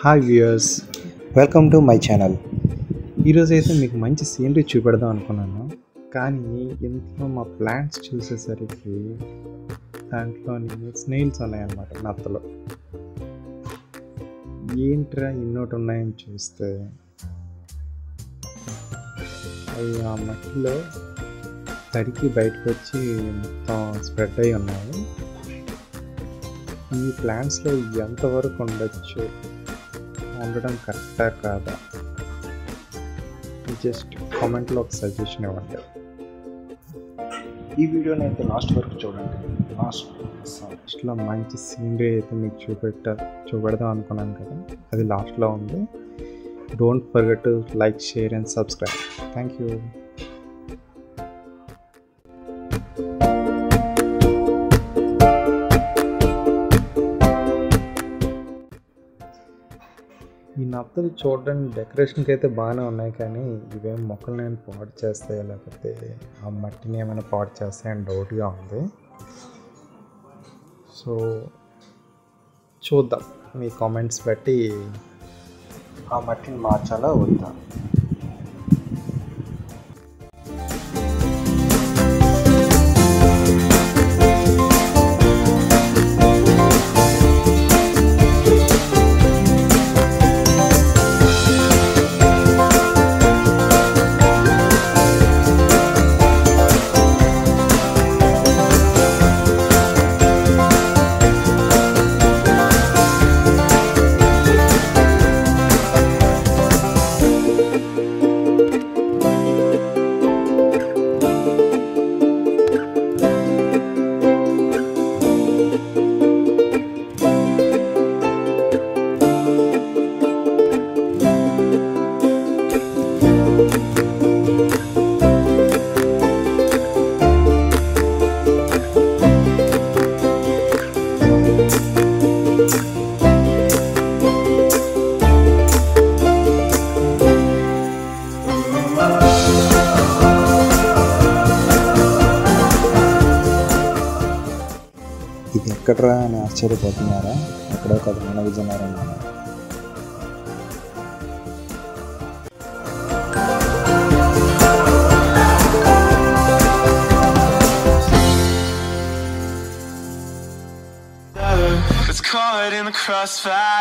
Hi viewers, welcome to my channel. ఈరోజు అయితే మీకు మంచి సీనరీ చూపెడదాం అనుకున్నాను, కానీ ఇంట్లో మా ప్లాంట్స్ చూసేసరికి దాంట్లోని స్నేల్స్ ఉన్నాయన్నమాట. నత్తలు ఏంట్రా ఇన్నోటి ఉన్నాయని చూస్తే అవి ఆ మట్టిలో తడికి బయటకు వచ్చి మొత్తం స్ప్రెడ్ అయి ఉన్నాయి. ఈ ప్లాంట్స్లో ఎంతవరకు ఉండొచ్చు, ఉండడం కరెక్టా కాదా, జస్ట్ కామెంట్లో ఒక సజెషన్ ఇవ్వండి. ఈ వీడియోని అయితే లాస్ట్ వరకు చూడండి. లాస్ట్లో మంచి సీనరీ అయితే మీకు చూపెడదాం అనుకున్నాను కదా, అది లాస్ట్లో ఉంది. Don't forget to like, share and subscribe. Thank you. ఈ నత్తలు చూడడానికి డెకరేషన్కి అయితే బాగానే ఉన్నాయి, కానీ ఇవేం మొక్కలు నేను పాడు చేస్తాయో లేకపోతే ఆ మట్టిని ఏమైనా పాడు చేస్తాయని డౌట్గా ఉంది. సో చూద్దాం, మీ కామెంట్స్ బట్టి ఆ మట్టిని మార్చాలా వద్దా. ఇది ఎక్కడరా అని ఆశ్చర్యపోతున్నారా? ఎక్కడో కదా, మన Vizianagaram. It's caught in the crossfire.